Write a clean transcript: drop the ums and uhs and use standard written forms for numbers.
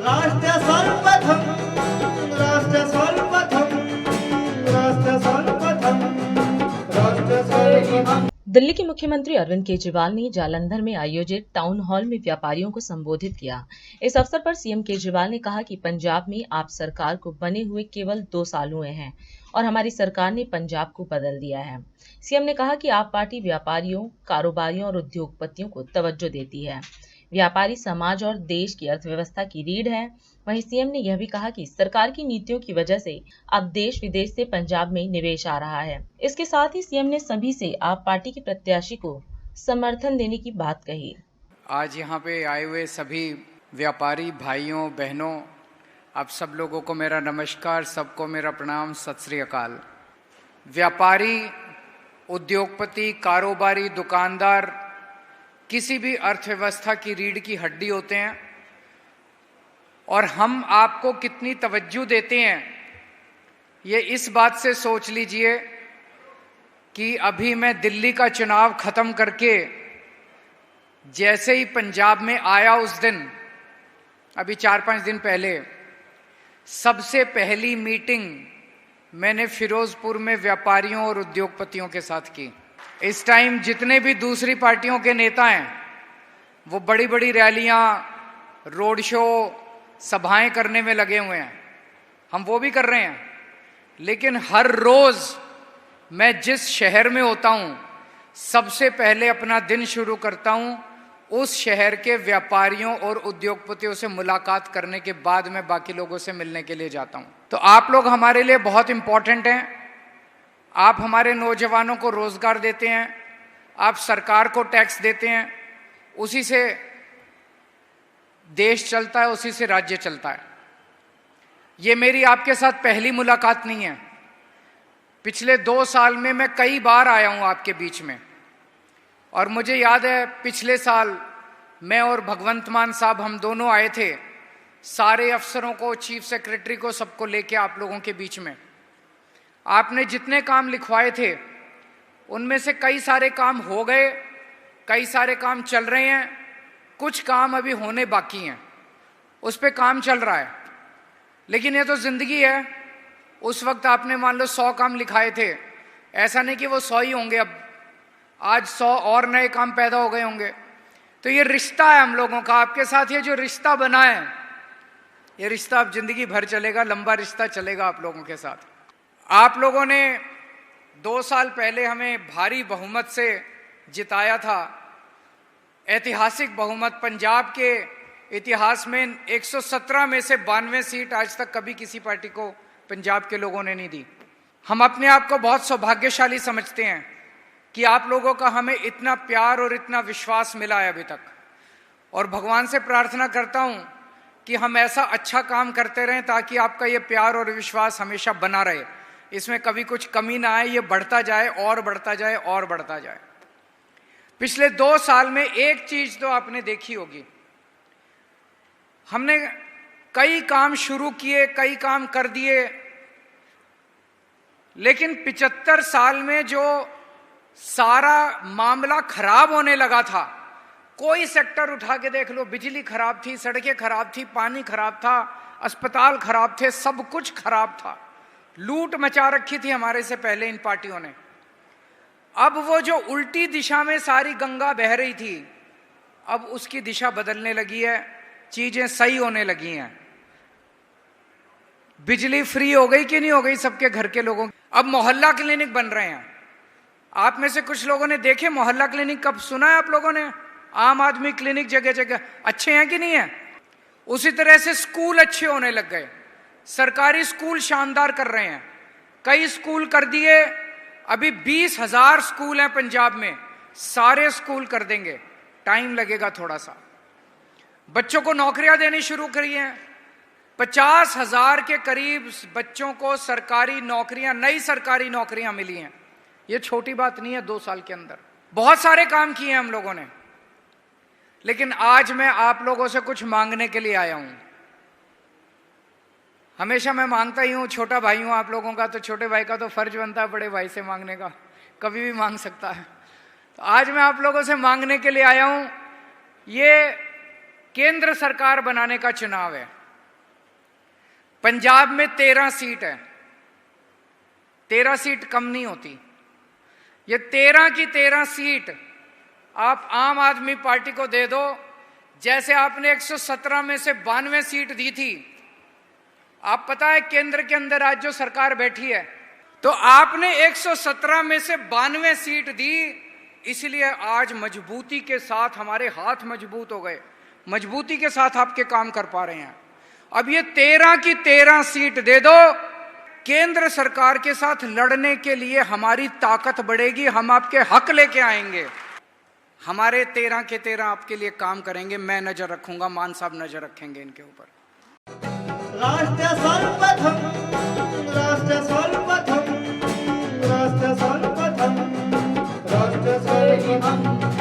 राष्ट्र सर्वप्रथम, राष्ट्र सर्वप्रथम, राष्ट्र सर्वप्रथम, राष्ट्र सर्वप्रथम। दिल्ली के मुख्यमंत्री अरविंद केजरीवाल ने जालंधर में आयोजित टाउन हॉल में व्यापारियों को संबोधित किया। इस अवसर पर सीएम केजरीवाल ने कहा कि पंजाब में आप सरकार को बने हुए केवल 2 साल हुए हैं और हमारी सरकार ने पंजाब को बदल दिया है। सीएम ने कहा कि आप पार्टी व्यापारियों, कारोबारियों और उद्योगपतियों को तवज्जो देती है। व्यापारी समाज और देश की अर्थव्यवस्था की रीढ़ है। वहीं सीएम ने यह भी कहा कि सरकार की नीतियों की वजह से अब देश विदेश से पंजाब में निवेश आ रहा है। इसके साथ ही सीएम ने सभी से आप पार्टी के प्रत्याशी को समर्थन देने की बात कही। आज यहाँ पे आए हुए सभी व्यापारी भाइयों बहनों, आप सब लोगों को मेरा नमस्कार, सबको मेरा प्रणाम, सत श्री अकाल। व्यापारी, उद्योगपति, कारोबारी, दुकानदार किसी भी अर्थव्यवस्था की रीढ़ की हड्डी होते हैं और हम आपको कितनी तवज्जो देते हैं ये इस बात से सोच लीजिए कि अभी मैं दिल्ली का चुनाव खत्म करके जैसे ही पंजाब में आया उस दिन, अभी 4-5 दिन पहले, सबसे पहली मीटिंग मैंने फिरोजपुर में व्यापारियों और उद्योगपतियों के साथ की। इस टाइम जितने भी दूसरी पार्टियों के नेता हैं वो बड़ी बड़ी रैलियां, रोड शो, सभाएं करने में लगे हुए हैं। हम वो भी कर रहे हैं, लेकिन हर रोज मैं जिस शहर में होता हूं सबसे पहले अपना दिन शुरू करता हूं उस शहर के व्यापारियों और उद्योगपतियों से मुलाकात करने के बाद मैं बाकी लोगों से मिलने के लिए जाता हूं। तो आप लोग हमारे लिए बहुत इंपॉर्टेंट हैं। आप हमारे नौजवानों को रोजगार देते हैं, आप सरकार को टैक्स देते हैं, उसी से देश चलता है, उसी से राज्य चलता है। ये मेरी आपके साथ पहली मुलाकात नहीं है। पिछले 2 साल में मैं कई बार आया हूं आपके बीच में, और मुझे याद है पिछले साल मैं और भगवंत मान साहब, हम दोनों आए थे, सारे अफसरों को, चीफ सेक्रेटरी को, सबको लेके आप लोगों के बीच में। आपने जितने काम लिखवाए थे उनमें से कई सारे काम हो गए, कई सारे काम चल रहे हैं, कुछ काम अभी होने बाकी हैं, उस पे काम चल रहा है। लेकिन ये तो जिंदगी है। उस वक्त आपने मान लो 100 काम लिखाए थे, ऐसा नहीं कि वो 100 ही होंगे, अब आज 100 और नए काम पैदा हो गए होंगे। तो ये रिश्ता है हम लोगों का आपके साथ। ये जो रिश्ता बना है, ये रिश्ता अब जिंदगी भर चलेगा, लंबा रिश्ता चलेगा आप लोगों के साथ। आप लोगों ने 2 साल पहले हमें भारी बहुमत से जिताया था, ऐतिहासिक बहुमत। पंजाब के इतिहास में 117 में से 92 सीट आज तक कभी किसी पार्टी को पंजाब के लोगों ने नहीं दी। हम अपने आप को बहुत सौभाग्यशाली समझते हैं कि आप लोगों का हमें इतना प्यार और इतना विश्वास मिला है अभी तक, और भगवान से प्रार्थना करता हूं कि हम ऐसा अच्छा काम करते रहें ताकि आपका ये प्यार और विश्वास हमेशा बना रहे, इसमें कभी कुछ कमी ना आए, ये बढ़ता जाए और बढ़ता जाए और बढ़ता जाए। पिछले 2 साल में एक चीज तो आपने देखी होगी, हमने कई काम शुरू किए, कई काम कर दिए, लेकिन 75 साल में जो सारा मामला खराब होने लगा था, कोई सेक्टर उठा के देख लो, बिजली खराब थी, सड़कें खराब थी, पानी खराब था, अस्पताल खराब थे, सब कुछ खराब था, लूट मचा रखी थी हमारे से पहले इन पार्टियों ने। अब वो जो उल्टी दिशा में सारी गंगा बह रही थी, अब उसकी दिशा बदलने लगी है, चीजें सही होने लगी हैं। बिजली फ्री हो गई कि नहीं हो गई सबके घर के लोगों? अब मोहल्ला क्लिनिक बन रहे हैं। आप में से कुछ लोगों ने देखे मोहल्ला क्लिनिक? कब सुना है आप लोगों ने? आम आदमी क्लिनिक जगह जगह अच्छे हैं कि नहीं है? उसी तरह से स्कूल अच्छे होने लग गए, सरकारी स्कूल शानदार कर रहे हैं, कई स्कूल कर दिए। अभी 20,000 स्कूल हैं पंजाब में, सारे स्कूल कर देंगे, टाइम लगेगा थोड़ा सा। बच्चों को नौकरियां देनी शुरू करी हैं, 50,000 के करीब बच्चों को सरकारी नौकरियां, नई सरकारी नौकरियां मिली हैं। ये छोटी बात नहीं है, 2 साल के अंदर बहुत सारे काम किए हैं हम लोगों ने। लेकिन आज मैं आप लोगों से कुछ मांगने के लिए आया हूं। हमेशा मैं मांगता ही हूं, छोटा भाई हूं आप लोगों का, तो छोटे भाई का तो फर्ज बनता है बड़े भाई से मांगने का, कभी भी मांग सकता है। तो आज मैं आप लोगों से मांगने के लिए आया हूं। ये केंद्र सरकार बनाने का चुनाव है, पंजाब में 13 सीट है, 13 सीट कम नहीं होती। ये 13 की 13 सीट आप आम आदमी पार्टी को दे दो, जैसे आपने 117 में से 92 सीट दी थी। आप पता है केंद्र के अंदर आज जो सरकार बैठी है, तो आपने 117 में से 92 सीट दी, इसलिए आज मजबूती के साथ हमारे हाथ मजबूत हो गए, मजबूती के साथ आपके काम कर पा रहे हैं। अब ये 13 की 13 सीट दे दो, केंद्र सरकार के साथ लड़ने के लिए हमारी ताकत बढ़ेगी, हम आपके हक लेके आएंगे। हमारे 13 के 13 आपके लिए काम करेंगे, मैं नजर रखूंगा, मान साहब नजर रखेंगे इनके ऊपर। राष्ट्र सर्वप्रथम